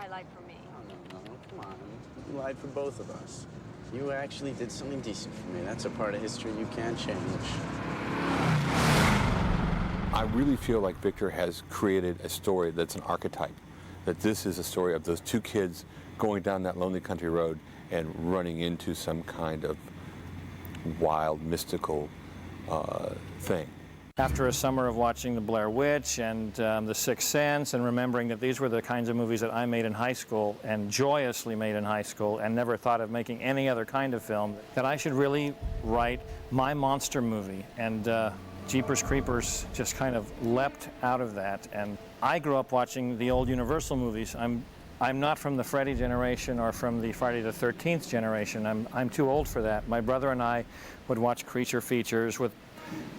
guy lied for me. No, come on. You lied for both of us. You actually did something decent for me. That's a part of history you can't change. I really feel like Victor has created a story that's an archetype, that this is a story of those two kids going down that lonely country road and running into some kind of wild, mystical thing. After a summer of watching The Blair Witch and The Sixth Sense and remembering that these were the kinds of movies that I made in high school and joyously made in high school and never thought of making any other kind of film, that I should really write my monster movie. And Jeepers Creepers just kind of leapt out of that. And I grew up watching the old Universal movies. I'm not from the Freddy generation or from the Friday the 13th generation. I'm too old for that. My brother and I would watch creature features with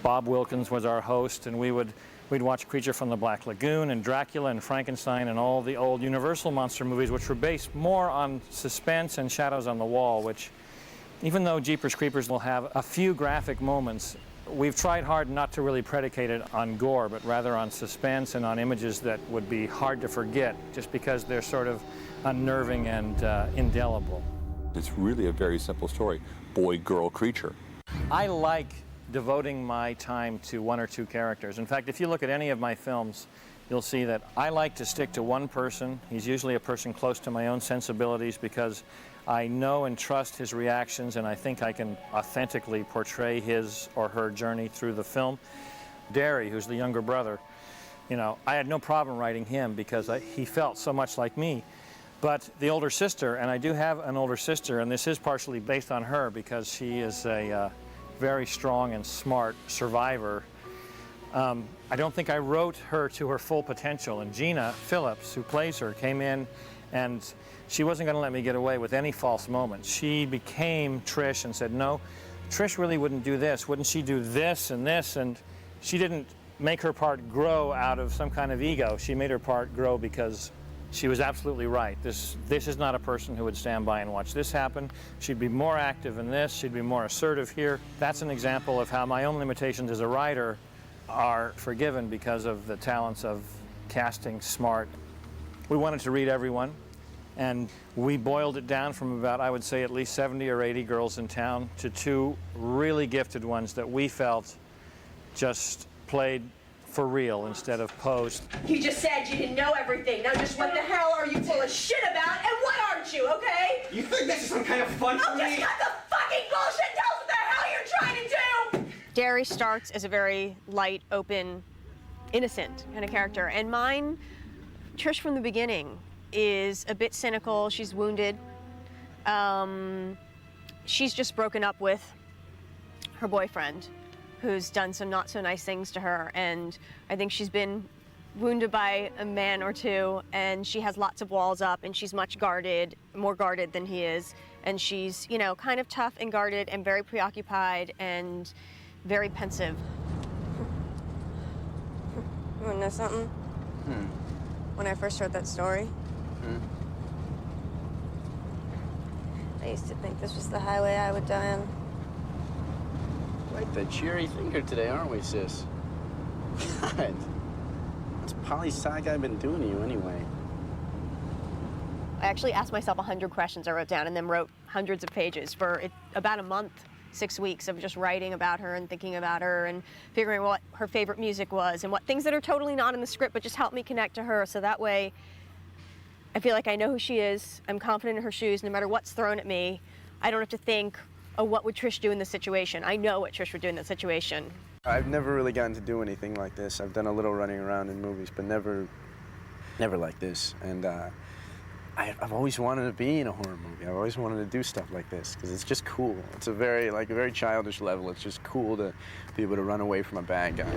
Bob Wilkins was our host, and we'd watch Creature from the Black Lagoon and Dracula and Frankenstein and all the old Universal monster movies, which were based more on suspense and shadows on the wall, which, even though Jeepers Creepers will have a few graphic moments, we've tried hard not to really predicate it on gore, but rather on suspense and on images that would be hard to forget, just because they're sort of unnerving and indelible. It's really a very simple story, boy, girl, creature. I like devoting my time to one or two characters. In fact, if you look at any of my films, you'll see that I like to stick to one person. He's usually a person close to my own sensibilities because I know and trust his reactions, and I think I can authentically portray his or her journey through the film. Derry, who's the younger brother, you know, I had no problem writing him because he felt so much like me. But the older sister, and I do have an older sister, and this is partially based on her because she is a very strong and smart survivor. I don't think I wrote her to her full potential, and Gina Phillips, who plays her, came in and she wasn't going to let me get away with any false moments. She became Trish and said, no, Trish really wouldn't do this. Wouldn't she do this and this? And she didn't make her part grow out of some kind of ego. She made her part grow because she was absolutely right. This is not a person who would stand by and watch this happen. She'd be more active in this. She'd be more assertive here. That's an example of how my own limitations as a writer are forgiven because of the talents of casting smart. We wanted to read everyone, and we boiled it down from about, I would say, at least 70 or 80 girls in town to two really gifted ones that we felt just played for real instead of posed. You just said you didn't know everything. Now just what the hell are you full of shit about, and what aren't you, okay? You think this is some kind of fun for me? Oh, just cut the fucking bullshit! Tell us what the hell you're trying to do! Derry starts as a very light, open, innocent kind of character, and mine, Trish from the beginning, is a bit cynical. She's wounded. She's just broken up with her boyfriend, who's done some not so nice things to her, and I think she's been wounded by a man or two, and she has lots of walls up, and she's much guarded, more guarded than he is, and she's, you know, kind of tough and guarded and very preoccupied and very pensive. You wanna know something? When I first heard that story, I used to think this was the highway I would die on. Quite the cheery thinker today, aren't we, sis? God, what's Polly Saga been doing to you anyway? I actually asked myself 100 questions I wrote down and then wrote hundreds of pages for about a month, 6 weeks of just writing about her and thinking about her and figuring what her favorite music was and what things that are totally not in the script but just help me connect to her, so that way I feel like I know who she is. I'm confident in her shoes no matter what's thrown at me. I don't have to think, oh, what would Trish do in this situation? I know what Trish would do in that situation. I've never really gotten to do anything like this. I've done a little running around in movies, but never like this. And I've always wanted to be in a horror movie. I've always wanted to do stuff like this because it's just cool. It's a very childish level. It's just cool to be able to run away from a bad guy.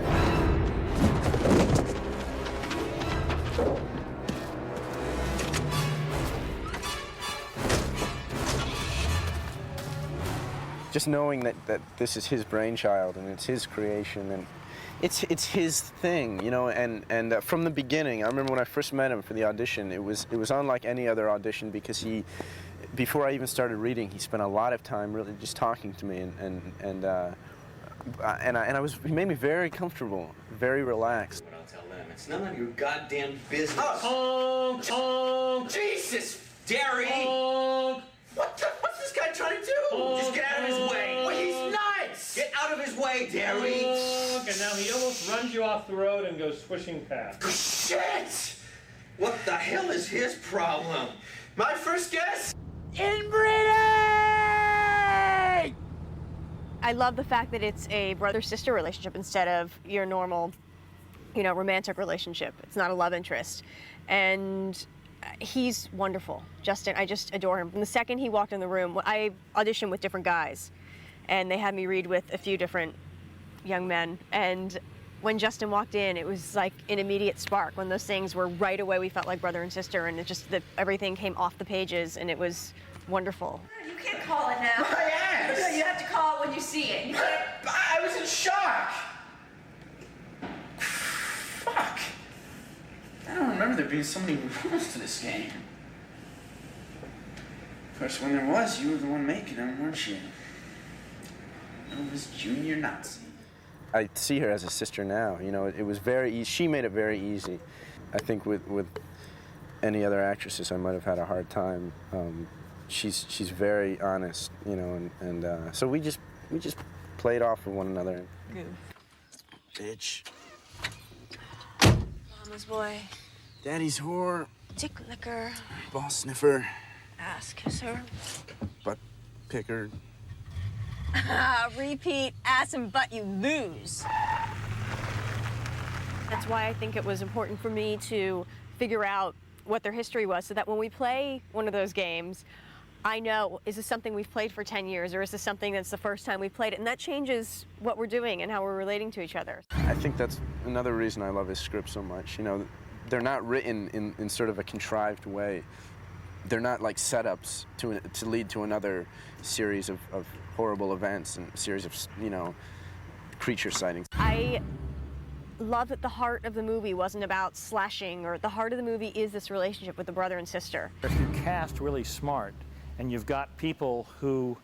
Just knowing that this is his brainchild and it's his creation and it's his thing, you know. And from the beginning, I remember when I first met him for the audition, it was unlike any other audition because before I even started reading, he spent a lot of time really just talking to me he made me very comfortable, very relaxed. But I'll tell them, it's none of your goddamn business. Oh, Jesus! Jesus, Derry! Honk! What's this guy trying to do? Just get out of his way. Well, he's nuts! Get out of his way, Derry! Honk! And now he almost runs you off the road and goes swishing past. Shit! What the hell is his problem? My first guess? Inbreeding! I love the fact that it's a brother-sister relationship instead of your normal, romantic relationship. It's not a love interest. And he's wonderful. Justin, I just adore him. From the second he walked in the room, I auditioned with different guys, and they had me read with a few different young men. And when Justin walked in, it was like an immediate spark. When those things were right away, we felt like brother and sister, and it just, everything came off the pages, and it was wonderful. You can't call it now. My ass! No, you have to call it when you see it. You can't. I was in shock! Fuck! I don't remember there being so many rules to this game. Of course, when there was, you were the one making them, weren't you? I was Junior Nazi. I see her as a sister now. It was very easy. She made it very easy. I think with any other actresses, I might have had a hard time. She's very honest, and so we just played off of one another. Good. Bitch. Mama's boy. Daddy's whore. Dick licker. Ball sniffer. Ass kisser. Butt picker. Repeat, ass and butt, you lose. That's why I think it was important for me to figure out what their history was, so that when we play one of those games, I know, is this something we've played for 10 years, or is this something that's the first time we played it? And that changes what we're doing and how we're relating to each other. I think that's another reason I love his script so much. They're not written in sort of a contrived way. They're not like setups to lead to another series of horrible events and series of, creature sightings. I love that the heart of the movie wasn't about slashing, or the heart of the movie is this relationship with the brother and sister. If you cast really smart and you've got people who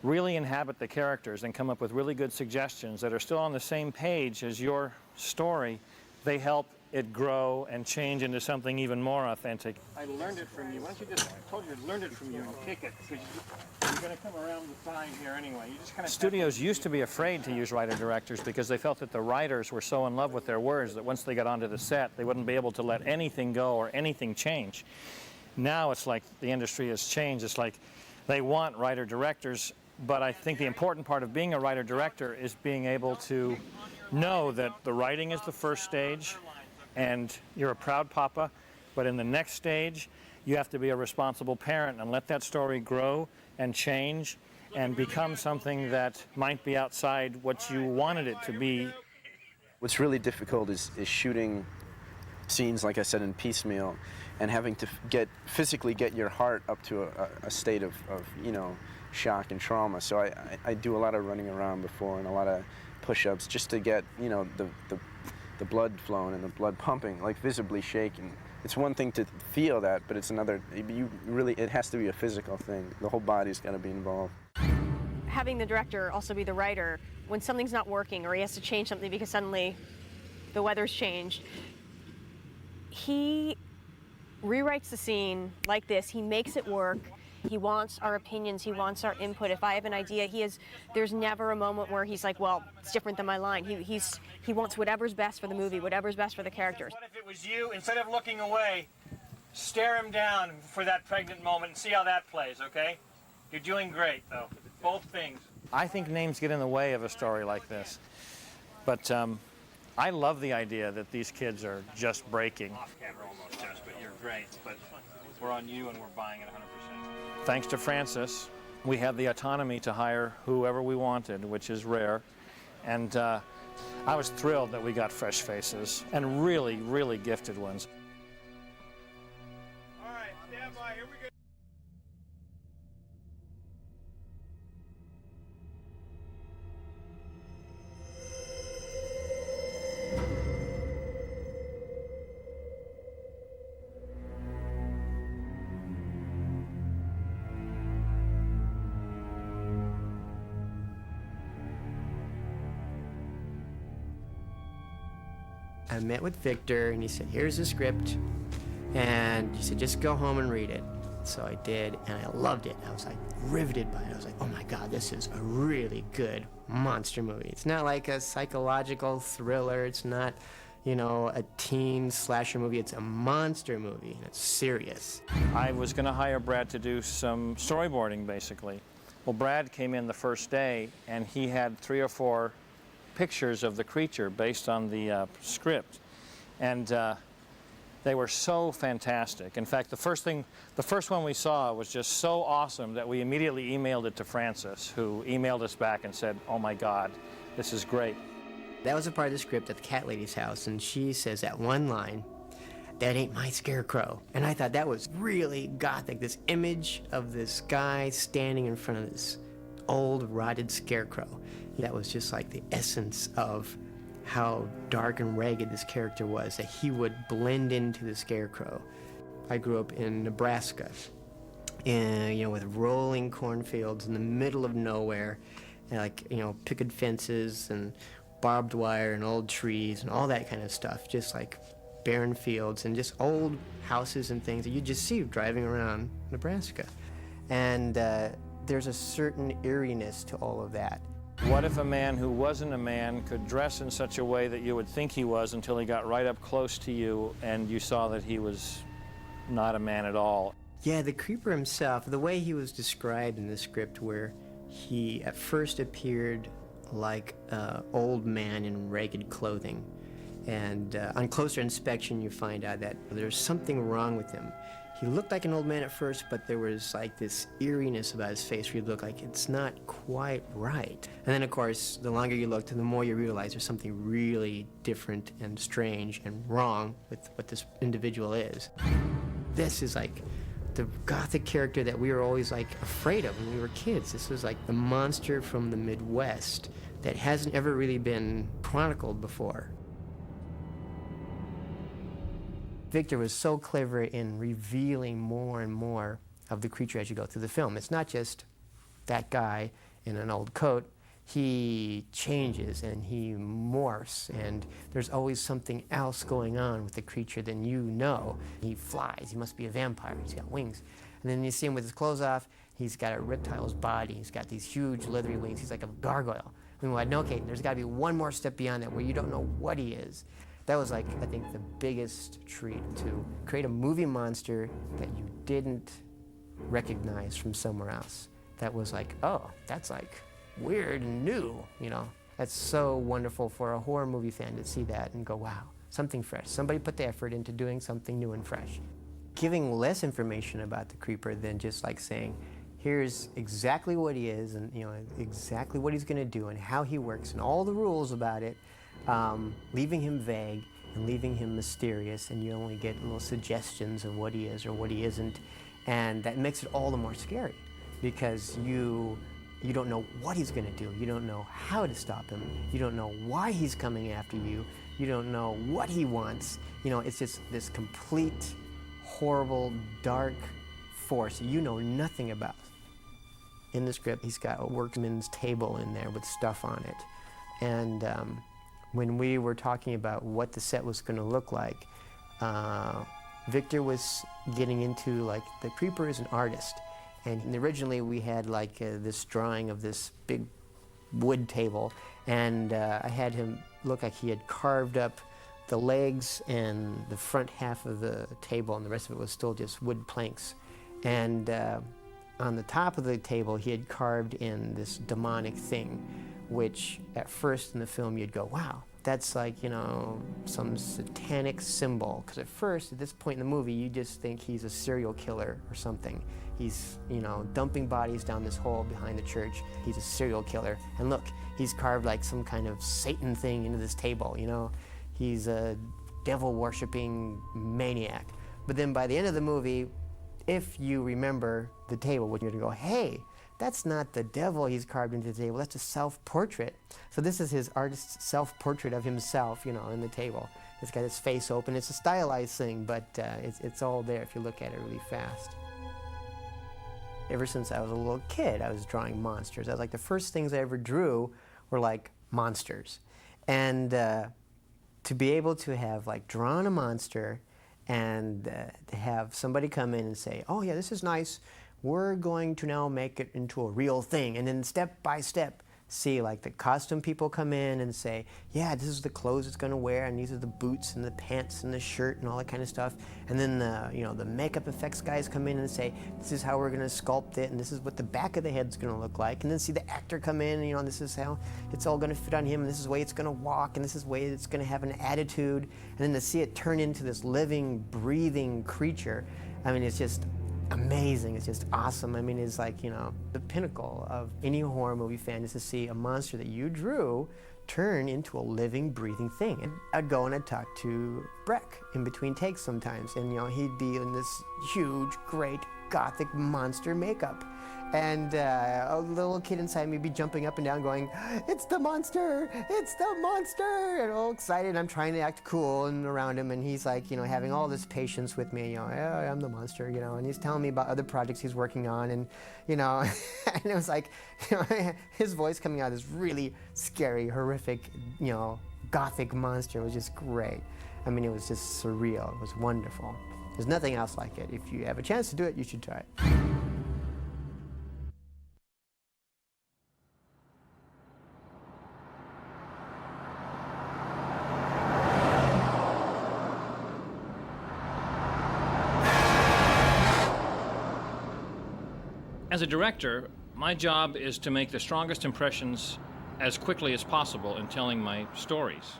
really inhabit the characters and come up with really good suggestions that are still on the same page as your story, they help it grow and change into something even more authentic. I learned it from you. Why don't you just, I told you I learned it from you and kick it, because you're going to come around the side here anyway. You just kind of. Studios used to be afraid to use writer-directors because they felt that the writers were so in love with their words that once they got onto the set, they wouldn't be able to let anything go or anything change. Now it's like the industry has changed. It's like they want writer-directors, but I think the important part of being a writer-director is being able to know that the writing is the first stage, and you're a proud papa, but in the next stage, you have to be a responsible parent and let that story grow and change and become something that might be outside what you wanted it to be. What's really difficult is shooting scenes, like I said, in piecemeal, and having to physically get your heart up to a state of shock and trauma. So I do a lot of running around before and a lot of push-ups just to get, the blood flowing and the blood pumping, like visibly shaking. It's one thing to feel that, but it's another, it has to be a physical thing. The whole body's got to be involved. Having the director also be the writer, when something's not working or he has to change something because suddenly the weather's changed, he rewrites the scene like this. He makes it work. He wants our opinions. He wants our input. If I have an idea, there's never a moment where he's like, well, it's different than my line. He wants whatever's best for the movie, whatever's best for the characters. What if it was you, instead of looking away, stare him down for that pregnant moment and see how that plays, okay? You're doing great, though. Both things. I think names get in the way of a story like this. But I love the idea that these kids are just breaking. Off camera almost, Josh, but you're great. But we're on you and we're buying it 100%. Thanks to Francis, we had the autonomy to hire whoever we wanted, which is rare. And I was thrilled that we got fresh faces and really, really gifted ones. All right, stand by. Here we go. I met with Victor and he said, here's the script. And he said, just go home and read it. So I did, and I loved it. I was like riveted by it. I was like, oh my God, this is a really good monster movie. It's not like a psychological thriller. It's not, you know, a teen slasher movie. It's a monster movie, and it's serious. I was going to hire Brad to do some storyboarding, basically. Well, Brad came in the first day, and he had 3 or 4 pictures of the creature based on the script. And they were so fantastic. In fact, the first one we saw was just so awesome that we immediately emailed it to Frances, who emailed us back and said, oh my God, this is great. That was a part of the script at the cat lady's house, and she says that one line, that ain't my scarecrow. And I thought that was really gothic, this image of this guy standing in front of this old, rotted scarecrow. That was just like the essence of how dark and ragged this character was, that he would blend into the scarecrow. I grew up in Nebraska, and, you know, with rolling cornfields in the middle of nowhere, and like, you know, picket fences and barbed wire and old trees and all that kind of stuff, just like barren fields and just old houses and things that you just see driving around Nebraska. And there's a certain eeriness to all of that. What if a man who wasn't a man could dress in such a way that you would think he was until he got right up close to you and you saw that he was not a man at all? Yeah, the creeper himself, the way he was described in the script, where he at first appeared like an old man in ragged clothing. And on closer inspection, you find out that there's something wrong with him. He looked like an old man at first, but there was like this eeriness about his face where you look like it's not quite right. And then, of course, the longer you looked, the more you realize there's something really different and strange and wrong with what this individual is. This is like the gothic character that we were always like afraid of when we were kids. This was like the monster from the Midwest that hasn't ever really been chronicled before. Victor was so clever in revealing more and more of the creature as you go through the film. It's not just that guy in an old coat. He changes and he morphs, and there's always something else going on with the creature than you know. He flies. He must be a vampire. He's got wings. And then you see him with his clothes off. He's got a reptile's body. He's got these huge leathery wings. He's like a gargoyle. I mean, well, no, okay, there's got to be one more step beyond that where you don't know what he is. That was like, I think, the biggest treat, to create a movie monster that you didn't recognize from somewhere else. That was like, oh, that's like weird and new, you know. That's so wonderful for a horror movie fan to see that and go, wow, something fresh. Somebody put the effort into doing something new and fresh. Giving less information about the creeper than just like saying, here's exactly what he is, and, you know, exactly what he's gonna do and how he works and all the rules about it. Leaving him vague and leaving him mysterious, and you only get little suggestions of what he is or what he isn't, and that makes it all the more scary because you don't know what he's going to do. You don't know how to stop him. You don't know why he's coming after you. You don't know what he wants. You know, it's just this complete, horrible, dark force you know nothing about. In the script, he's got a workman's table in there with stuff on it, and when we were talking about what the set was going to look like, Victor was getting into, like, the creeper is an artist. And originally we had like this drawing of this big wood table, and I had him look like he had carved up the legs and the front half of the table, and the rest of it was still just wood planks. And on the top of the table he had carved in this demonic thing, which at first in the film you'd go, wow, that's like, you know, some satanic symbol. Because at first, at this point in the movie, you just think he's a serial killer or something. He's, you know, dumping bodies down this hole behind the church. He's a serial killer. And look, he's carved like some kind of Satan thing into this table, you know. He's a devil-worshipping maniac. But then by the end of the movie, if you remember the table, you're gonna go, hey, that's not the devil he's carved into the table, that's a self-portrait. So this is his artist's self-portrait of himself, you know, in the table. It's got his face open. It's a stylized thing, but it's all there if you look at it really fast. Ever since I was a little kid, I was drawing monsters. I was like, the first things I ever drew were like monsters. And to be able to have like drawn a monster and to have somebody come in and say, oh yeah, this is nice, we're going to now make it into a real thing, and then step by step see like the costume people come in and say, yeah, this is the clothes it's going to wear, and these are the boots and the pants and the shirt and all that kind of stuff. And then the makeup effects guys come in and say, this is how we're going to sculpt it, and this is what the back of the head's going to look like. And then see the actor come in, and this is how it's all going to fit on him, and this is the way it's going to walk, and this is the way it's going to have an attitude. And then to see it turn into this living, breathing creature, I mean, it's just amazing. It's just awesome. I mean, it's like, the pinnacle of any horror movie fan is to see a monster that you drew turn into a living, breathing thing. And I'd go and I'd talk to Breck in between takes sometimes, and he'd be in this huge, great, gothic monster makeup. And a little kid inside me would be jumping up and down going, it's the monster, it's the monster, and all excited. And I'm trying to act cool and around him, and he's like, having all this patience with me, yeah, I'm the monster, and he's telling me about other projects he's working on, and, and it was like, his voice coming out of this really scary, horrific, gothic monster was just great. I mean, it was just surreal. It was wonderful. There's nothing else like it. If you have a chance to do it, you should try it. As a director, my job is to make the strongest impressions as quickly as possible in telling my stories.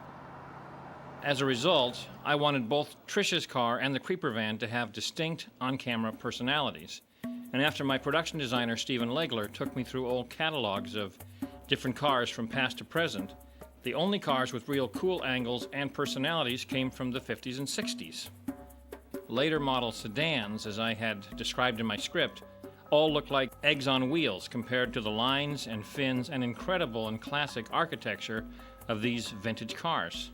As a result, I wanted both Trish's car and the creeper van to have distinct on-camera personalities. And after my production designer, Stephen Legler, took me through old catalogs of different cars from past to present, the only cars with real cool angles and personalities came from the 50s and 60s. Later model sedans, as I had described in my script, all look like eggs on wheels compared to the lines and fins and incredible and classic architecture of these vintage cars.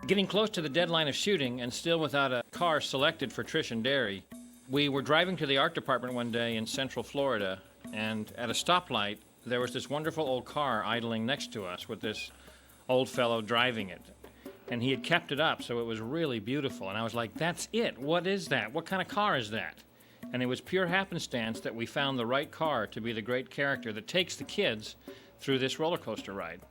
Getting close to the deadline of shooting and still without a car selected for Trish and Derry, we were driving to the art department one day in Central Florida, and at a stoplight there was this wonderful old car idling next to us with this old fellow driving it. And he had kept it up, so it was really beautiful. And I was like, that's it. What is that? What kind of car is that? And it was pure happenstance that we found the right car to be the great character that takes the kids through this roller coaster ride.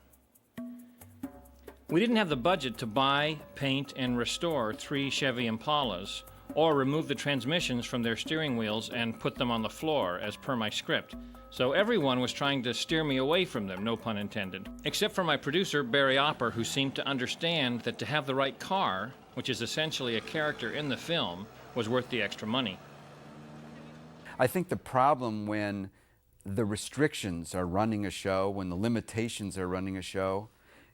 We didn't have the budget to buy, paint, and restore 3 Chevy Impalas, or remove the transmissions from their steering wheels and put them on the floor, as per my script. So everyone was trying to steer me away from them, no pun intended. Except for my producer, Barry Opper, who seemed to understand that to have the right car, which is essentially a character in the film, was worth the extra money. I think the problem when the restrictions are running a show, when the limitations are running a show,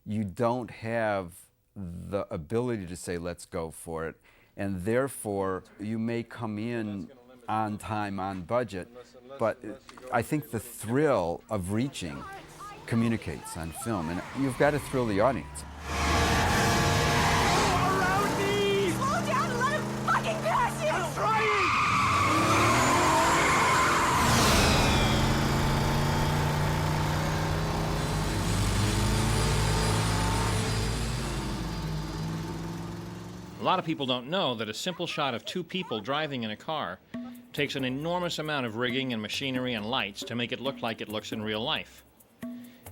you don't have the ability to say, let's go for it. And therefore, you may come in on time, on budget, but I think the thrill of reaching communicates on film, and you've got to thrill the audience. Around me! Slow down and let him fucking pass you! I'm trying! A lot of people don't know that a simple shot of 2 people driving in a car takes an enormous amount of rigging and machinery and lights to make it look like it looks in real life.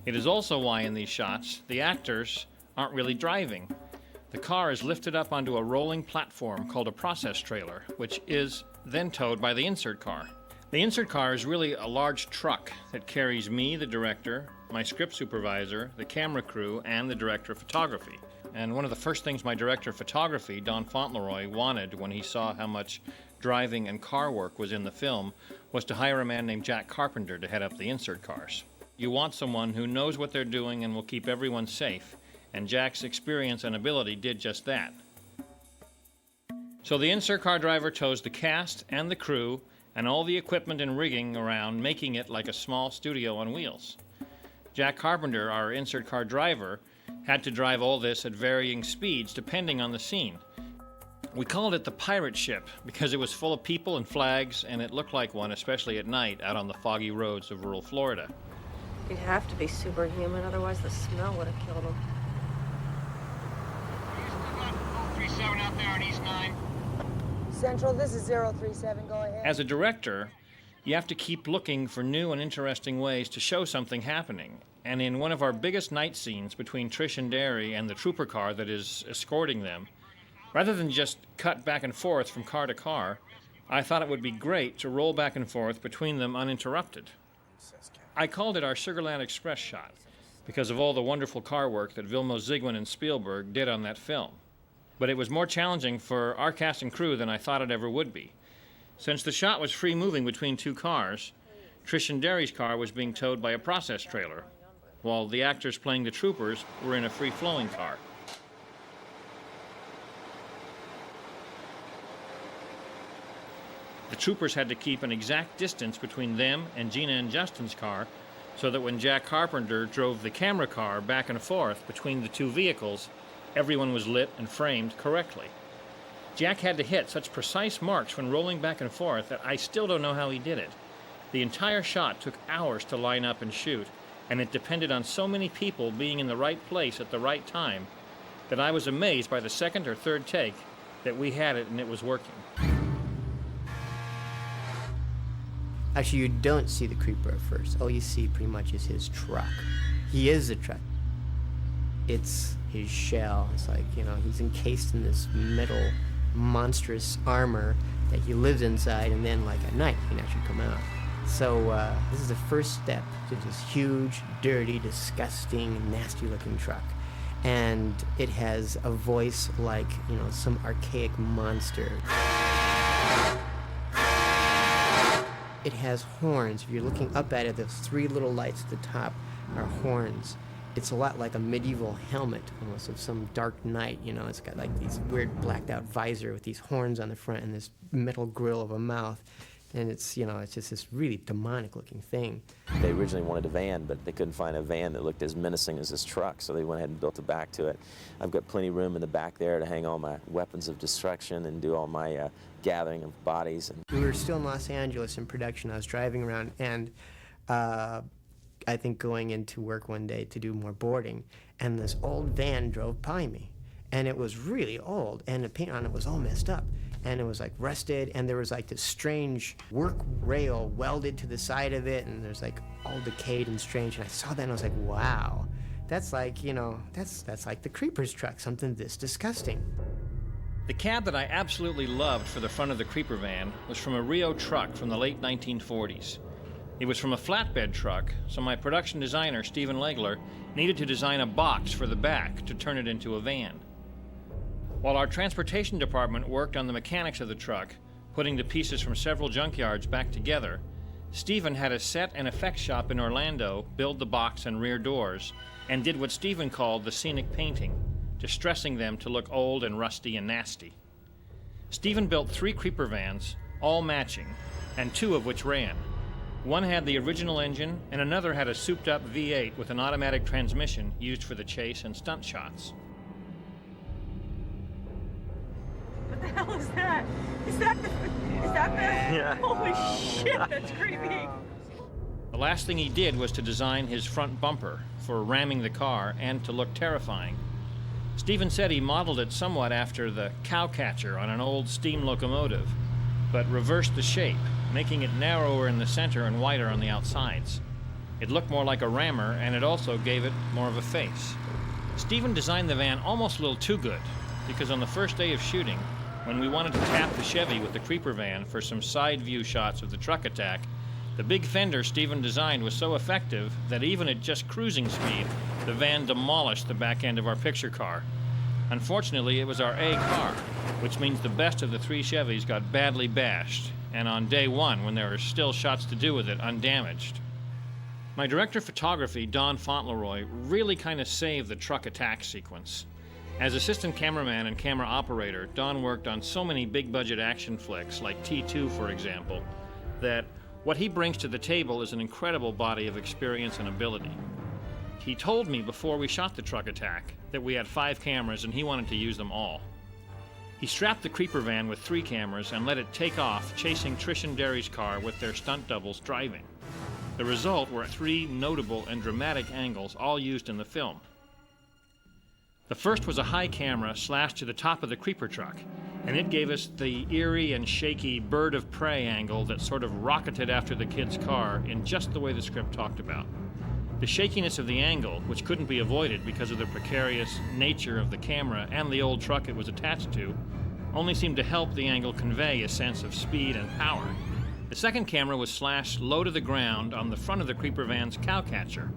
It is also why in these shots, the actors aren't really driving. The car is lifted up onto a rolling platform called a process trailer, which is then towed by the insert car. The insert car is really a large truck that carries me, the director, my script supervisor, the camera crew, and the director of photography. And one of the first things my director of photography, Don Fauntleroy, wanted when he saw how much driving and car work was in the film was to hire a man named Jack Carpenter to head up the insert cars. You want someone who knows what they're doing and will keep everyone safe, and Jack's experience and ability did just that. So the insert car driver tows the cast and the crew and all the equipment and rigging around, making it like a small studio on wheels. Jack Carpenter, our insert car driver, had to drive all this at varying speeds depending on the scene. We called it the pirate ship because it was full of people and flags, and it looked like one, especially at night, out on the foggy roads of rural Florida. He'd have to be superhuman, otherwise the smell would have killed him. East 9. Central, this is 037, go ahead. As a director, you have to keep looking for new and interesting ways to show something happening. And in one of our biggest night scenes between Trish and Derry and the trooper car that is escorting them, rather than just cut back and forth from car to car, I thought it would be great to roll back and forth between them uninterrupted. I called it our Sugarland Express shot because of all the wonderful car work that Vilmos Zsigmond and Spielberg did on that film. But it was more challenging for our cast and crew than I thought it ever would be. Since the shot was free moving between two cars, Trish and Derry's car was being towed by a process trailer, while the actors playing the troopers were in a free-flowing car. The troopers had to keep an exact distance between them and Gina and Justin's car so that when Jack Carpenter drove the camera car back and forth between the two vehicles, everyone was lit and framed correctly. Jack had to hit such precise marks when rolling back and forth that I still don't know how he did it. The entire shot took hours to line up and shoot, and it depended on so many people being in the right place at the right time that I was amazed by the second or third take that we had it and it was working. Actually, you don't see the creeper at first. All you see pretty much is his truck. He is a truck. It's his shell. It's like, you know, he's encased in this metal monstrous armor that he lives inside, and then, like, at night, he can actually come out. So this is the first step to this huge, dirty, disgusting, nasty-looking truck. And it has a voice like, you know, some archaic monster. It has horns. If you're looking up at it, those three little lights at the top are horns. It's a lot like a medieval helmet, almost, of some dark knight, you know. It's got like these weird blacked out visor with these horns on the front and this metal grill of a mouth. And it's, you know, it's just this really demonic looking thing. They originally wanted a van, but they couldn't find a van that looked as menacing as this truck, so they went ahead and built a back to it. I've got plenty of room in the back there to hang all my weapons of destruction and do all my gathering of bodies. We were still in Los Angeles in production. I was driving around, and I think going into work one day to do more boarding, and this old van drove by me. And it was really old, and the paint on it was all messed up. And it was like rusted, and there was like this strange work rail welded to the side of it, and there's like all decayed and strange. And I saw that and I was like, wow, that's like, you know, that's like the Creeper's truck, something this disgusting. The cab that I absolutely loved for the front of the Creeper van was from a Rio truck from the late 1940s. It was from a flatbed truck, so my production designer, Stephen Legler, needed to design a box for the back to turn it into a van. While our transportation department worked on the mechanics of the truck, putting the pieces from several junkyards back together, Stephen had a set and effects shop in Orlando build the box and rear doors, and did what Stephen called the scenic painting, distressing them to look old and rusty and nasty. Stephen built 3 Creeper vans, all matching, and 2 of which ran. One had the original engine, and another had a souped-up V8 with an automatic transmission used for the chase and stunt shots. What the hell is that? Is that the... Yeah. Holy shit, that's creepy. The last thing he did was to design his front bumper for ramming the car and to look terrifying. Stephen said he modeled it somewhat after the cowcatcher on an old steam locomotive, but reversed the shape, making it narrower in the center and wider on the outsides. It looked more like a rammer, and it also gave it more of a face. Stephen designed the van almost a little too good, because on the first day of shooting, when we wanted to tap the Chevy with the Creeper van for some side view shots of the truck attack, the big fender Stephen designed was so effective that even at just cruising speed, the van demolished the back end of our picture car. Unfortunately, it was our A car, which means the best of the 3 Chevys got badly bashed, and on day 1, when there were still shots to do with it, undamaged. My director of photography, Don Fauntleroy, really kind of saved the truck attack sequence. As assistant cameraman and camera operator, Don worked on so many big-budget action flicks, like T2, for example, that what he brings to the table is an incredible body of experience and ability. He told me before we shot the truck attack that we had 5 cameras and he wanted to use them all. He strapped the Creeper van with 3 cameras and let it take off, chasing Trish and Derry's car with their stunt doubles driving. The result were 3 notable and dramatic angles, all used in the film. The first was a high camera slashed to the top of the creeper truck, and it gave us the eerie and shaky bird of prey angle that sort of rocketed after the kid's car in just the way the script talked about. The shakiness of the angle, which couldn't be avoided because of the precarious nature of the camera and the old truck it was attached to, only seemed to help the angle convey a sense of speed and power. The second camera was slashed low to the ground on the front of the creeper van's cowcatcher.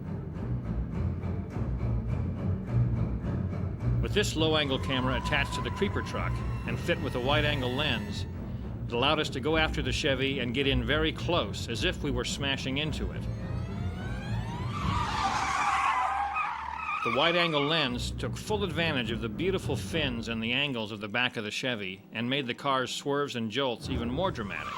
With this low-angle camera attached to the creeper truck and fit with a wide-angle lens, it allowed us to go after the Chevy and get in very close, as if we were smashing into it. The wide-angle lens took full advantage of the beautiful fins and the angles of the back of the Chevy and made the car's swerves and jolts even more dramatic.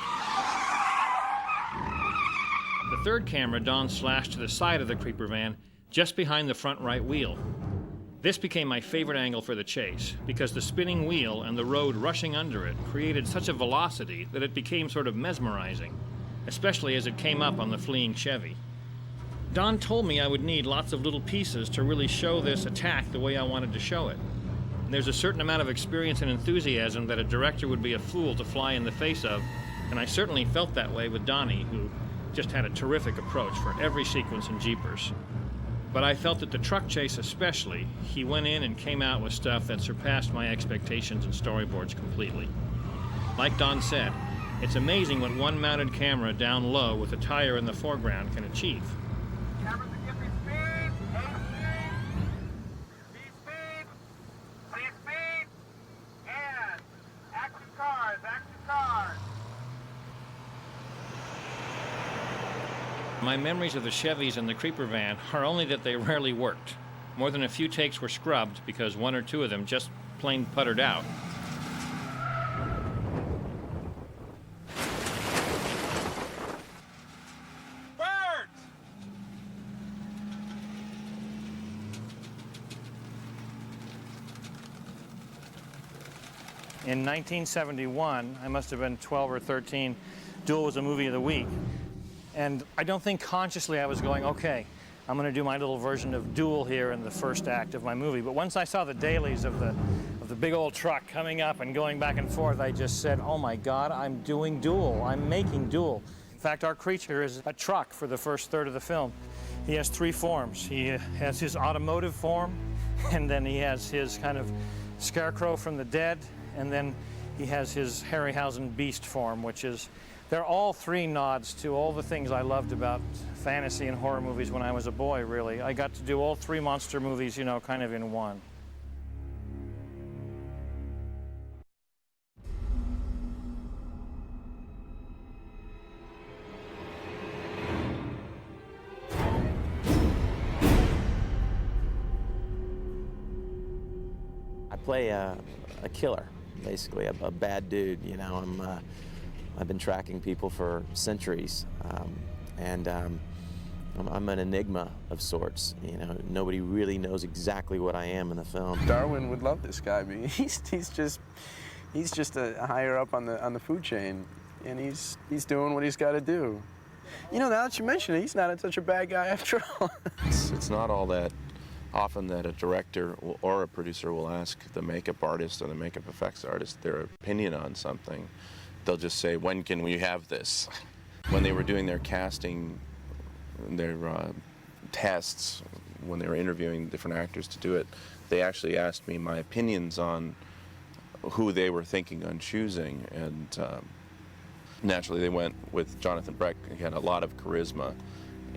The third camera Don slashed to the side of the creeper van, just behind the front right wheel. This became my favorite angle for the chase, because the spinning wheel and the road rushing under it created such a velocity that it became sort of mesmerizing, especially as it came up on the fleeing Chevy. Don told me I would need lots of little pieces to really show this attack the way I wanted to show it. And there's a certain amount of experience and enthusiasm that a director would be a fool to fly in the face of, and I certainly felt that way with Donnie, who just had a terrific approach for every sequence in Jeepers. But I felt that the truck chase especially, he went in and came out with stuff that surpassed my expectations and storyboards completely. Like Don said, it's amazing what one mounted camera down low with a tire in the foreground can achieve. Cameras that give me speed, speed, please speed, and action cars, action cars. My memories of the Chevys and the creeper van are only that they rarely worked. More than a few takes were scrubbed because one or two of them just plain puttered out. Birds! In 1971, I must have been 12 or 13, Duel was a movie of the week. And I don't think consciously I was going, okay, I'm going to do my little version of Duel here in the first act of my movie. But once I saw the dailies of the big old truck coming up and going back and forth, I just said, oh my God, I'm doing Duel. I'm making Duel. In fact, our creature is a truck for the first third of the film. He has three forms. He has his automotive form, and then he has his kind of scarecrow from the dead, and then he has his Harryhausen beast form, which is, they're all three nods to all the things I loved about fantasy and horror movies when I was a boy, really. I got to do all three monster movies, you know, kind of in one. I play a killer, basically, a bad dude, you know. I've been tracking people for centuries, and I'm an enigma of sorts. You know, nobody really knows exactly what I am in the film. Darwin would love this guy. He's just a higher up on the food chain, and he's doing what he's got to do. You know, now that you mention it, he's not such a bad guy after all. It's not all that often that a director or a producer will ask the makeup artist or the makeup effects artist their opinion on something. They'll just say, when can we have this? When they were doing their casting, their tests, when they were interviewing different actors to do it, they actually asked me my opinions on who they were thinking on choosing, and naturally they went with Jonathan Breck. He had a lot of charisma,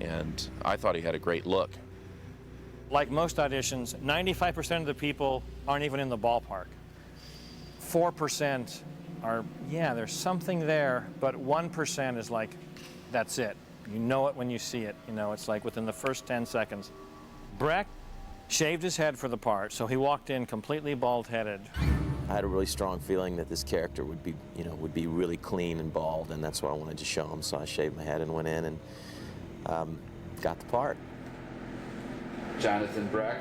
and I thought he had a great look. Like most auditions, 95% of the people aren't even in the ballpark. 4% are, yeah, there's something there, but 1% is like, that's it. You know it when you see it. You know, it's like within the first 10 seconds. Breck shaved his head for the part, so he walked in completely bald-headed. I had a really strong feeling that this character would be, you know, would be really clean and bald, and that's what I wanted to show him. So I shaved my head and went in and got the part. Jonathan Breck.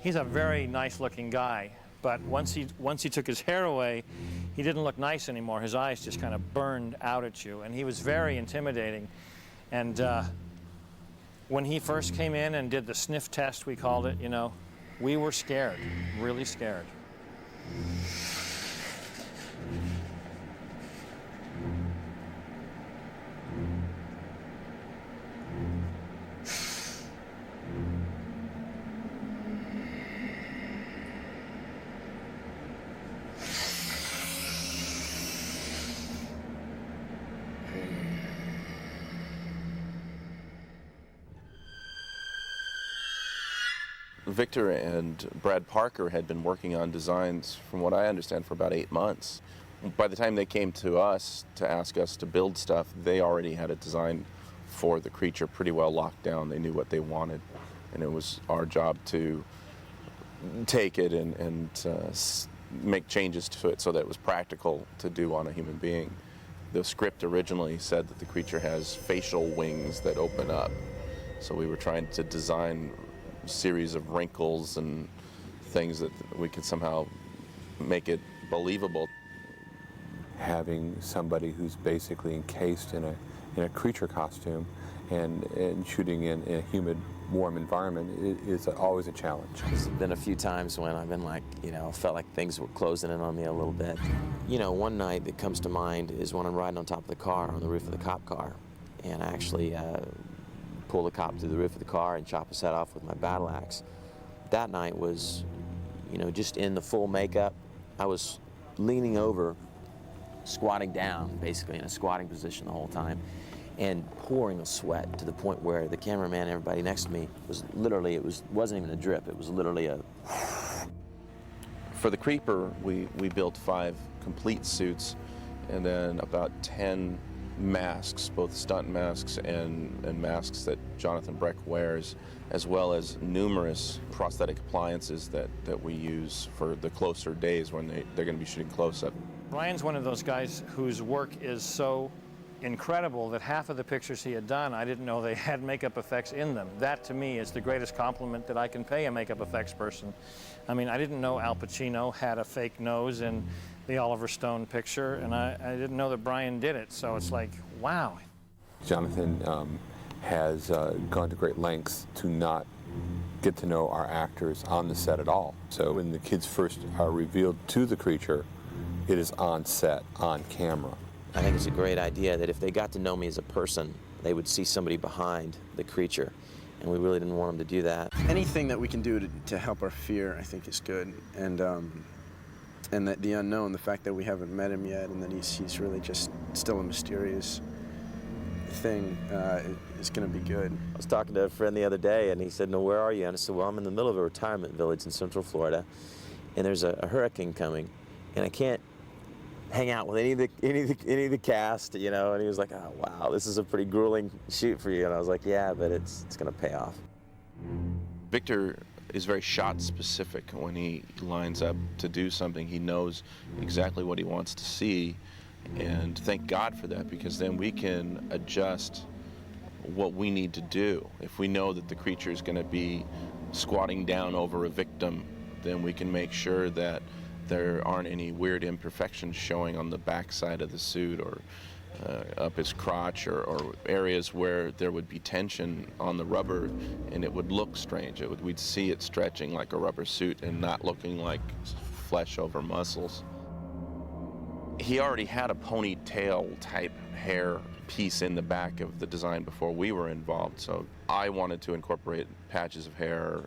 He's a very nice-looking guy, but once he took his hair away, he didn't look nice anymore. His eyes just kind of burned out at you, and he was very intimidating. And when he first came in and did the sniff test, we called it, you know, we were scared, really scared. Victor and Brad Parker had been working on designs, from what I understand, for about 8 months. By the time they came to us to ask us to build stuff, they already had a design for the creature pretty well locked down. They knew what they wanted, and it was our job to take it and make changes to it so that it was practical to do on a human being. The script originally said that the creature has facial wings that open up, so we were trying to design series of wrinkles and things that we could somehow make it believable. Having somebody who's basically encased in a creature costume and shooting in a humid, warm environment is always a challenge. There's been a few times when I've been like, you know, felt like things were closing in on me a little bit. You know, one night that comes to mind is when I'm riding on top of the car, on the roof of the cop car, and I actually pull the cop through the roof of the car and chop his head off with my battle axe. That night was, you know, just in the full makeup. I was leaning over, squatting down, basically in a squatting position the whole time, and pouring a sweat to the point where the cameraman and everybody next to me was literally, wasn't even a drip, it was literally a... For the Creeper, we built 5 complete suits and then about 10 masks, both stunt masks and masks that Jonathan Breck wears, as well as numerous prosthetic appliances that we use for the closer days when they're going to be shooting close-up. Brian's one of those guys whose work is so incredible that half of the pictures he had done, I didn't know they had makeup effects in them. That, to me, is the greatest compliment that I can pay a makeup effects person. I mean, I didn't know Al Pacino had a fake nose in the Oliver Stone picture, and I didn't know that Brian did it, so it's like, wow. Jonathan has gone to great lengths to not get to know our actors on the set at all. So when the kids first are revealed to the creature, it is on set, on camera. I think it's a great idea that if they got to know me as a person, they would see somebody behind the creature, and we really didn't want them to do that. Anything that we can do to help our fear, I think, is good. And that the unknown, the fact that we haven't met him yet, and that he's really just still a mysterious thing, is going to be good. I was talking to a friend the other day, and he said, "No, where are you?" And I said, "Well, I'm in the middle of a retirement village in Central Florida, and there's a hurricane coming, and I can't hang out with any of the cast, you know." And he was like, "Oh, wow, this is a pretty grueling shoot for you." And I was like, "Yeah, but it's going to pay off." Victor is very shot specific. When he lines up to do something, he knows exactly what he wants to see, and thank God for that, because then we can adjust what we need to do. If we know that the creature is going to be squatting down over a victim, then we can make sure that there aren't any weird imperfections showing on the backside of the suit or up his crotch, or areas where there would be tension on the rubber and it would look strange. We'd see it stretching like a rubber suit and not looking like flesh over muscles. He already had a ponytail type hair piece in the back of the design before we were involved, so I wanted to incorporate patches of hair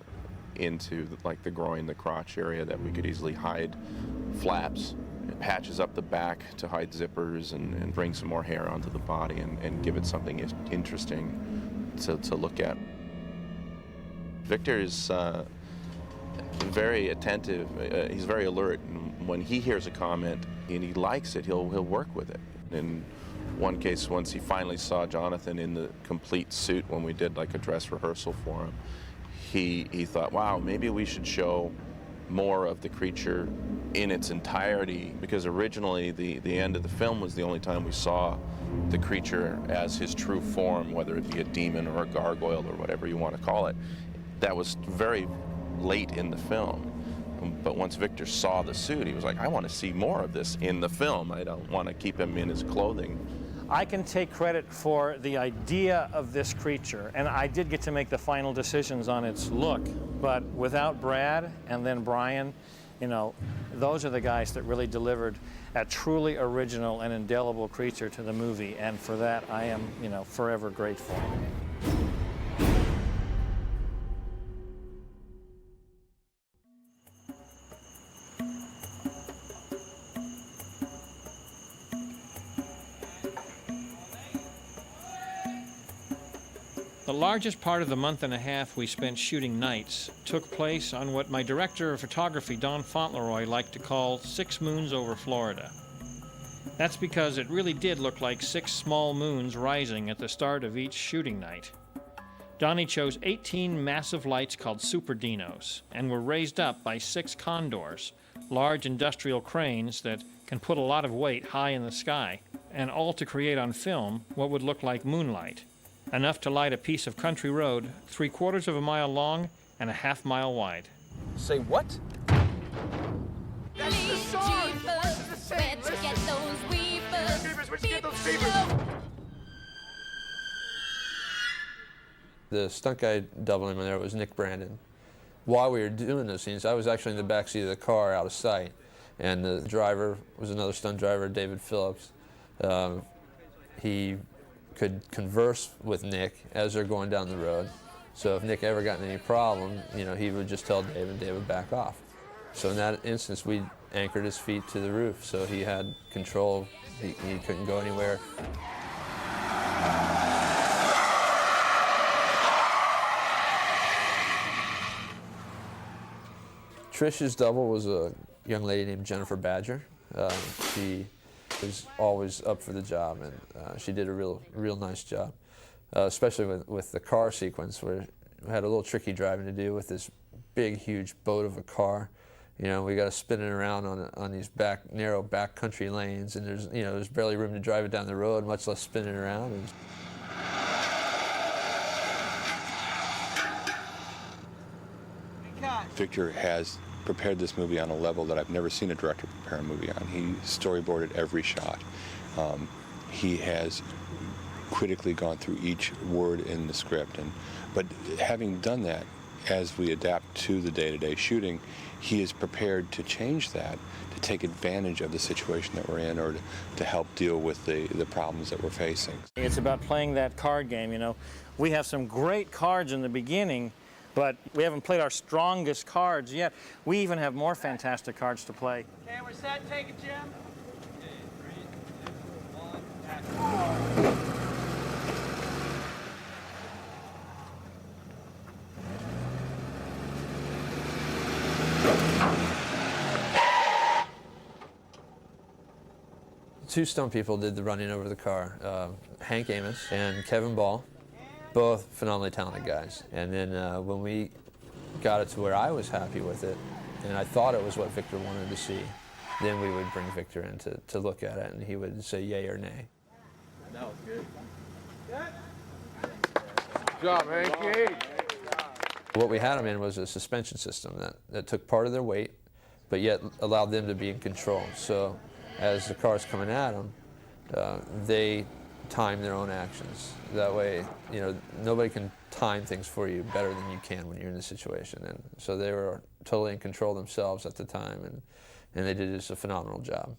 into like the groin, the crotch area that we could easily hide flaps. It patches up the back to hide zippers and bring some more hair onto the body and give it something interesting to look at. Victor is very attentive. He's very alert. And when he hears a comment and he likes it, he'll work with it. In one case, once he finally saw Jonathan in the complete suit when we did like a dress rehearsal for him, he thought, wow, maybe we should show more of the creature in its entirety, because originally the end of the film was the only time we saw the creature as his true form, whether it be a demon or a gargoyle or whatever you want to call it. That was very late in the film. But once Victor saw the suit, he was like, I want to see more of this in the film. I don't want to keep him in his clothing. I can take credit for the idea of this creature, and I did get to make the final decisions on its look, but without Brad and then Brian, you know, those are the guys that really delivered a truly original and indelible creature to the movie, and for that I am, you know, forever grateful. The largest part of the month and a half we spent shooting nights took place on what my director of photography, Don Fauntleroy, liked to call 6 moons over Florida. That's because it really did look like 6 small moons rising at the start of each shooting night. Donnie chose 18 massive lights called super dinos and were raised up by 6 condors, large industrial cranes that can put a lot of weight high in the sky, and all to create on film what would look like moonlight. Enough to light a piece of country road 3/4 of a mile long and a half mile wide. Say what? That's the sword! Where's the same? Where'd you get those weavers? Where'd you get those weavers? The stunt guy doubling in there was Nick Brandon. While we were doing those scenes, I was actually in the back seat of the car out of sight, and the driver was another stunt driver, David Phillips. He could converse with Nick as they're going down the road. So if Nick ever got in any problem, you know, he would just tell Dave and Dave would back off. So in that instance, we anchored his feet to the roof, so he had control. He couldn't go anywhere. Trish's double was a young lady named Jennifer Badger. She was always up for the job, and she did a real nice job, especially with the car sequence, where we had a little tricky driving to do with this big, huge boat of a car. You know, we got to spin it around on these narrow back country lanes, and there's barely room to drive it down the road, much less spin it around. And Victor has prepared this movie on a level that I've never seen a director prepare a movie on. He storyboarded every shot. He has critically gone through each word in the script. But having done that, as we adapt to the day-to-day shooting, he is prepared to change that, to take advantage of the situation that we're in, or to help deal with the problems that we're facing. It's about playing that card game, you know. We have some great cards in the beginning, but we haven't played our strongest cards yet. We even have more fantastic cards to play. Okay, we're set. Take it, Jim. 3, 2, 1, action. Two stunt people did the running over the car, Hank Amos and Kevin Ball. Both phenomenally talented guys. And then when we got it to where I was happy with it, and I thought it was what Victor wanted to see, then we would bring Victor in to look at it, and he would say yay or nay. That was good. Good job, Hanky. What we had them in was a suspension system that took part of their weight, but yet allowed them to be in control. So as the car's coming at them, they time their own actions. That way, you know, nobody can time things for you better than you can when you're in the situation. And so they were totally in control themselves at the time, and they did just a phenomenal job.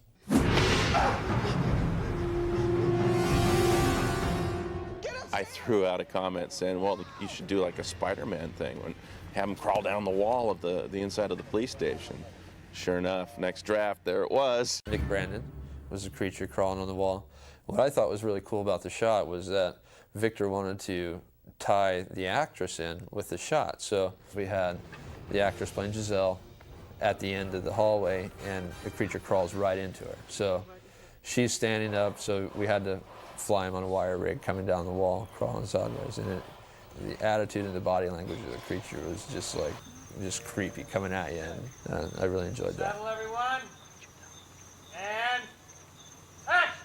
I threw out a comment saying, well, you should do like a Spider-Man thing, and have him crawl down the wall of the inside of the police station. Sure enough, next draft, there it was. Nick Brandon was a creature crawling on the wall. What I thought was really cool about the shot was that Victor wanted to tie the actress in with the shot. So we had the actress playing Giselle at the end of the hallway, and the creature crawls right into her. So she's standing up, so we had to fly him on a wire rig coming down the wall, crawling sideways. And the attitude and the body language of the creature was just creepy, coming at you, and I really enjoyed that. Settle, everyone. And action!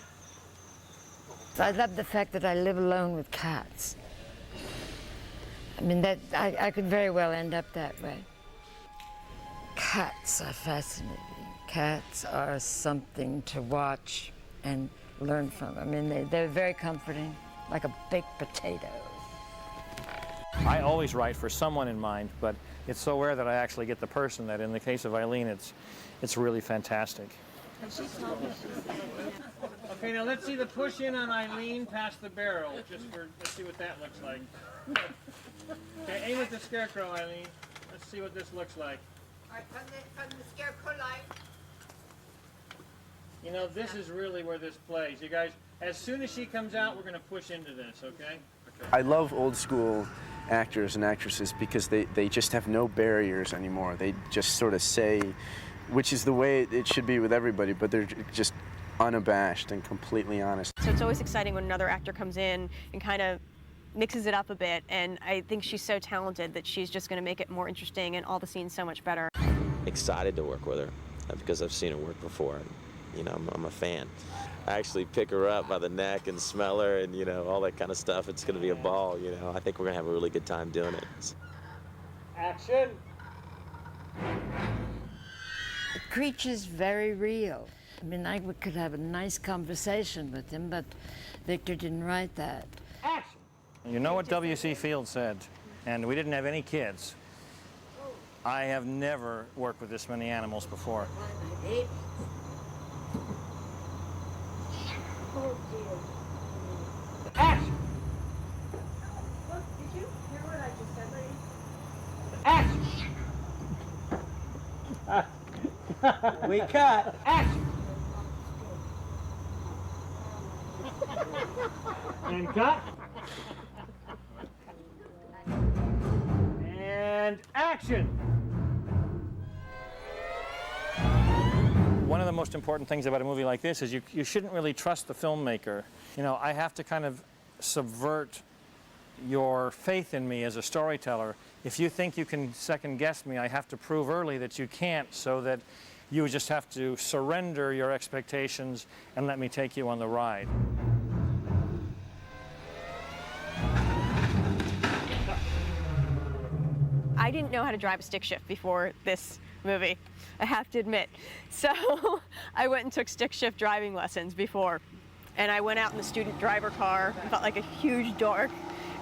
I love the fact that I live alone with cats. I mean, that I could very well end up that way. Cats are fascinating. Cats are something to watch and learn from. I mean, they're very comforting, like a baked potato. I always write for someone in mind, but it's so rare that I actually get the person that in the case of Eileen, it's really fantastic. Okay, now let's see the push in on Eileen past the barrel. Let's see what that looks like. Okay, aim at the scarecrow, Eileen. Let's see what this looks like. All right, from the scarecrow line. You know, this is really where this plays. You guys, as soon as she comes out, we're going to push into this, okay? I love old school actors and actresses because they just have no barriers anymore. They just sort of say, which is the way it should be with everybody, but they're just unabashed and completely honest. So it's always exciting when another actor comes in and kind of mixes it up a bit, and I think she's so talented that she's just going to make it more interesting and all the scenes so much better. Excited to work with her because I've seen her work before, and you know, I'm a fan. I actually pick her up by the neck and smell her and, you know, all that kind of stuff. It's going to be a ball, you know. I think we're going to have a really good time doing it. Action! The creature's very real. I mean, I could have a nice conversation with him, but Victor didn't write that. Action! You know what W.C. Fields said, and we didn't have any kids. I have never worked with this many animals before. Oh, dear. Action! Look, did you hear what I just said, lady? Action! We cut! Action! And cut. And action! One of the most important things about a movie like this is you shouldn't really trust the filmmaker. You know, I have to kind of subvert your faith in me as a storyteller. If you think you can second guess me, I have to prove early that you can't, so that you just have to surrender your expectations and let me take you on the ride. I didn't know how to drive a stick shift before this movie, I have to admit. So I went and took stick shift driving lessons before. And I went out in the student driver car. I felt like a huge dork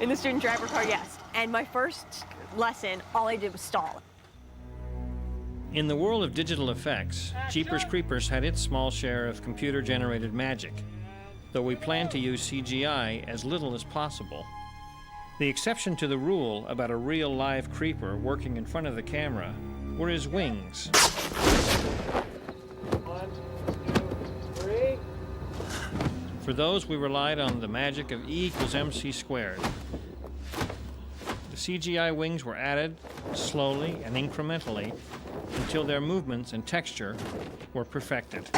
in the student driver car, yes. And my first lesson, all I did was stall. In the world of digital effects, Jeepers Creepers had its small share of computer-generated magic, though we planned to use CGI as little as possible. The exception to the rule about a real live creeper working in front of the camera were his wings. 1, 2, 3. For those, we relied on the magic of E equals MC squared. The CGI wings were added slowly and incrementally until their movements and texture were perfected.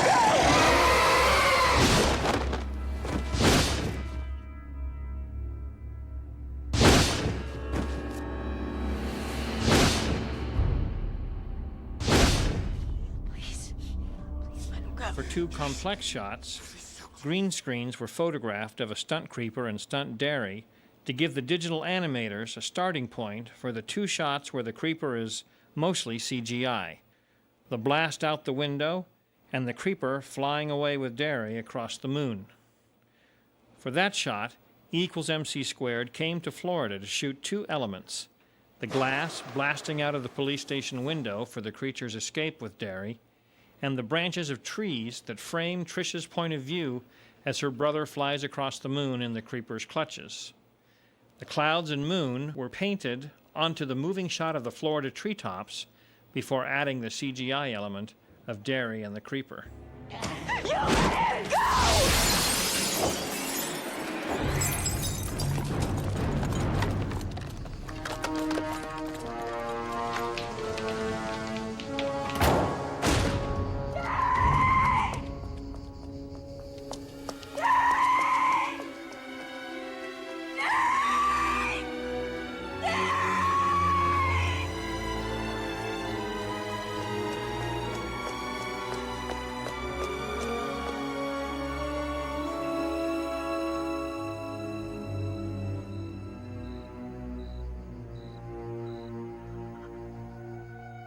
For two complex shots, green screens were photographed of a stunt creeper and stunt dairy to give the digital animators a starting point for the two shots where the creeper is mostly CGI. The blast out the window and the creeper flying away with dairy across the moon. For that shot, E equals MC squared came to Florida to shoot two elements: the glass blasting out of the police station window for the creature's escape with dairy, and the branches of trees that frame Trish's point of view as her brother flies across the moon in the creeper's clutches. The clouds and moon were painted onto the moving shot of the Florida treetops before adding the CGI element of dairy and the creeper. You let him go!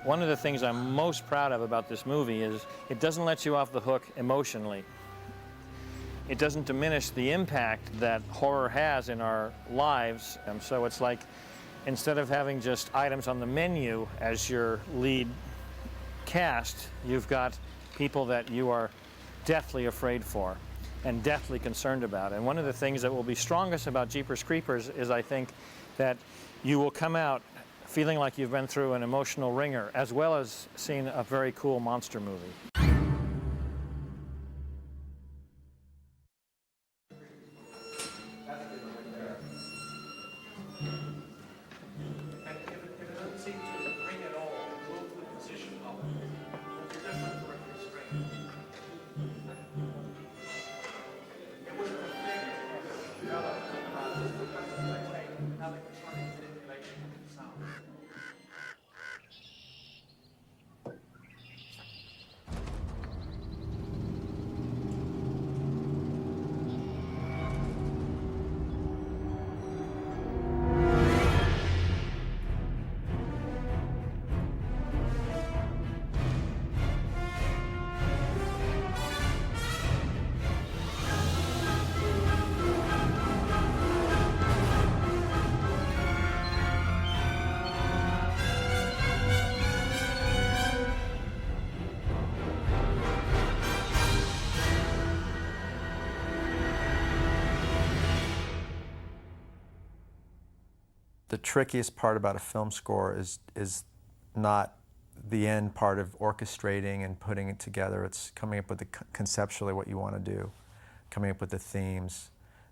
One of the things I'm most proud of about this movie is it doesn't let you off the hook emotionally. It doesn't diminish the impact that horror has in our lives. So it's like, instead of having just items on the menu as your lead cast, you've got people that you are deathly afraid for and deathly concerned about. And one of the things that will be strongest about Jeepers Creepers is, I think, that you will come out feeling like you've been through an emotional ringer, as well as seeing a very cool monster movie. The trickiest part about a film score is not the end part of orchestrating and putting it together. It's coming up with conceptually what you want to do, coming up with the themes,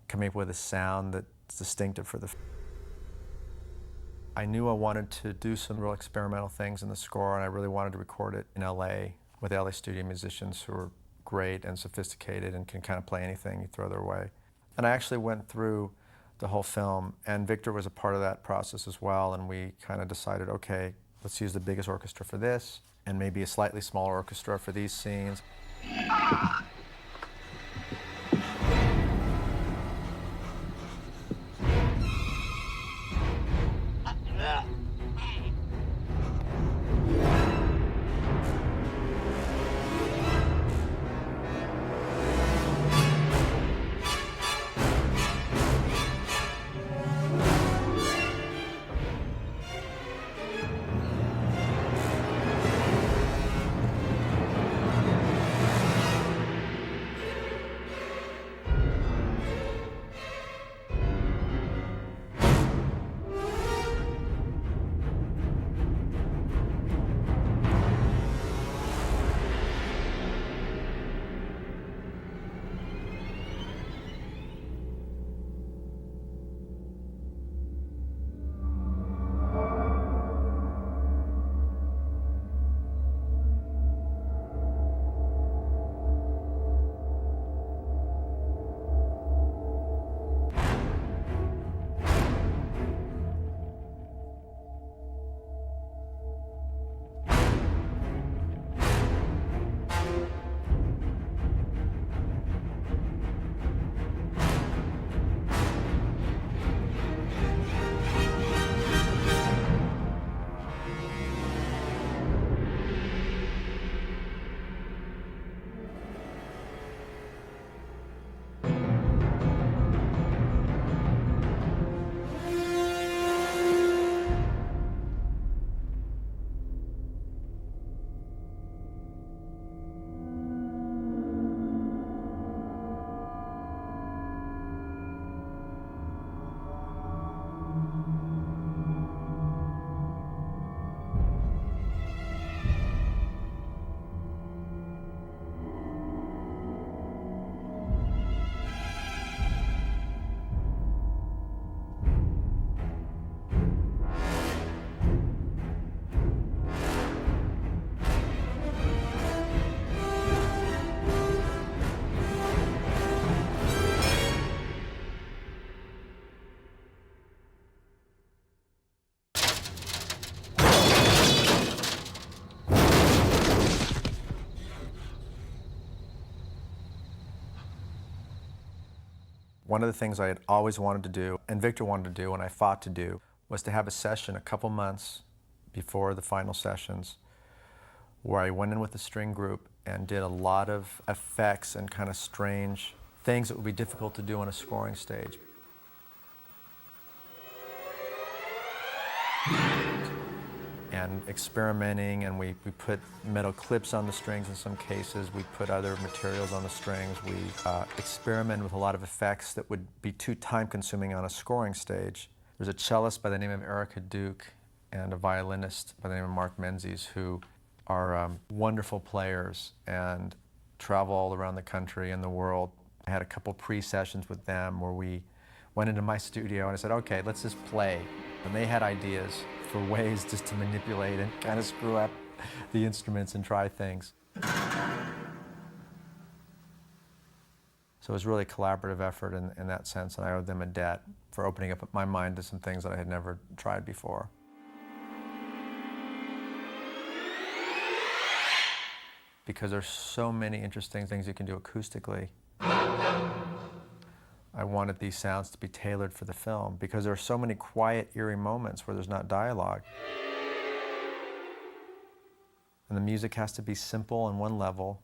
coming up with a sound that's distinctive for the film. I knew I wanted to do some real experimental things in the score, and I really wanted to record it in LA with LA studio musicians who are great and sophisticated and can kind of play anything you throw their way. And I actually went through the whole film, and Victor was a part of that process as well, and we kind of decided, okay, let's use the biggest orchestra for this, and maybe a slightly smaller orchestra for these scenes. One of the things I had always wanted to do, and Victor wanted to do, and I fought to do, was to have a session a couple months before the final sessions where I went in with a string group and did a lot of effects and kind of strange things that would be difficult to do on a scoring stage. And experimenting, and we put metal clips on the strings in some cases, we put other materials on the strings, we experimented with a lot of effects that would be too time-consuming on a scoring stage. There's a cellist by the name of Erica Duke and a violinist by the name of Mark Menzies who are wonderful players and travel all around the country and the world. I had a couple pre-sessions with them where we went into my studio and I said, okay, let's just play. And they had ideas for ways just to manipulate and kind of screw up the instruments and try things. So it was really a collaborative effort in that sense, and I owed them a debt for opening up my mind to some things that I had never tried before. Because there's so many interesting things you can do acoustically. I wanted these sounds to be tailored for the film because there are so many quiet, eerie moments where there's not dialogue. And the music has to be simple on one level,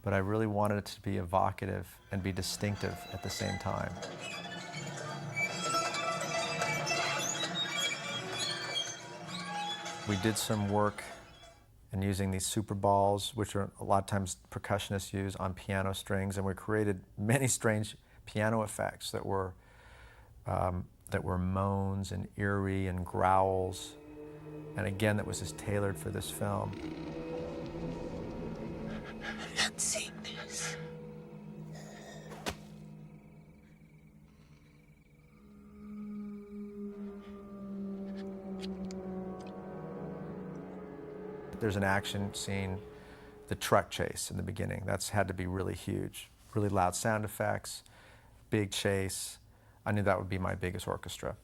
but I really wanted it to be evocative and be distinctive at the same time. We did some work in using these super balls, which are a lot of times percussionists use on piano strings, and we created many strange piano effects that were moans and eerie and growls, and again, that was just tailored for this film. I'm not seeing this. There's an action scene, the truck chase in the beginning. That's had to be really huge, really loud sound effects, big chase. I knew that would be my biggest orchestra.